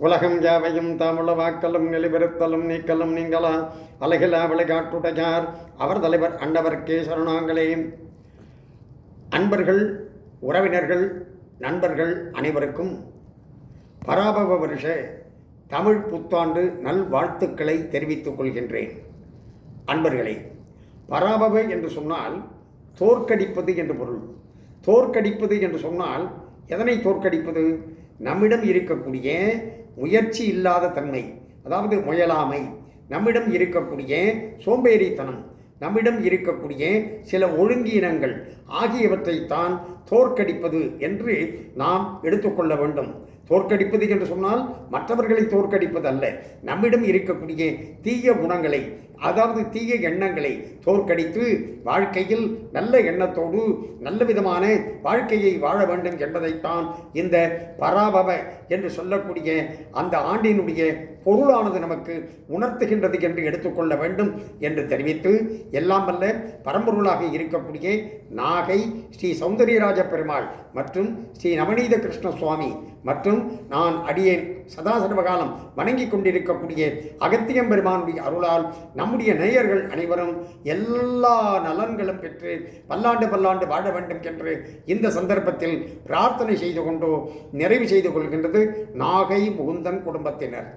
உலகம் யாவையும் தாமுள்ள வாக்கலும் நெளிபெருத்தலும் நீக்கலும் நீங்களா அழகிலா விளையாட்டுடையார் அவர் தலைவர் அண்டவர்க்கே சரணாங்களே. அன்பர்கள், உறவினர்கள், நண்பர்கள் அனைவருக்கும் பராபவ வருஷ தமிழ் புத்தாண்டு நல்வாழ்த்துக்களை தெரிவித்துக் கொள்கின்றேன். அன்பர்களே, பராபவ என்று சொன்னால் தோற்கடிப்பது என்று பொருள். தோற்கடிப்பது என்று சொன்னால் எதனை தோற்கடிப்பது? நம்மிடம் இருக்கக்கூடிய முயற்சி இல்லாத தன்மை, அதாவது முயலாமை, நம்மிடம் இருக்கக்கூடிய சோம்பேறித்தனம், நம்மிடம் இருக்கக்கூடிய சில ஒழுங்கீனங்கள் ஆகியவற்றைத்தான் தோற்கடிப்பது என்று நாம் எடுத்துக்கொள்ள வேண்டும். தோற்கடிப்பது என்று சொன்னால் மற்றவர்களை தோற்கடிப்பது அல்ல, நம்மிடம் இருக்கக்கூடிய தீய குணங்களை, அதாவது தீய எண்ணங்களை தோற்கடித்து வாழ்க்கையில் நல்ல எண்ணத்தோடு நல்ல விதமான வாழ்க்கையை வாழ வேண்டும் என்பதைத்தான் இந்த பராபவ என்று சொல்லக்கூடிய அந்த ஆண்டினுடைய பொருளானது நமக்கு உணர்த்துகின்றது என்று எடுத்துக்கொள்ள வேண்டும் என்று தெரிவித்து, எல்லாம் வல்ல பரம்பொருளாக இருக்கக்கூடிய நாகை ஸ்ரீ சௌந்தரியராஜ பெருமாள் மற்றும் ஸ்ரீ நவநீத கிருஷ்ண சுவாமி மற்றும் நான் அடியேன் சதா சர்வகாலம் வணங்கி கொண்டிருக்கக்கூடிய அகத்தியம் பெருமானுடைய அருளால் நம்முடைய நேயர்கள் அனைவரும் எல்லா நலன்களும் பெற்று பல்லாண்டு பல்லாண்டு வாழ வேண்டும் என்று இந்த சந்தர்ப்பத்தில் பிரார்த்தனை செய்து கொண்டு நிறைவு செய்து கொள்கின்றது நாகை முகுந்தன் குடும்பத்தினர்.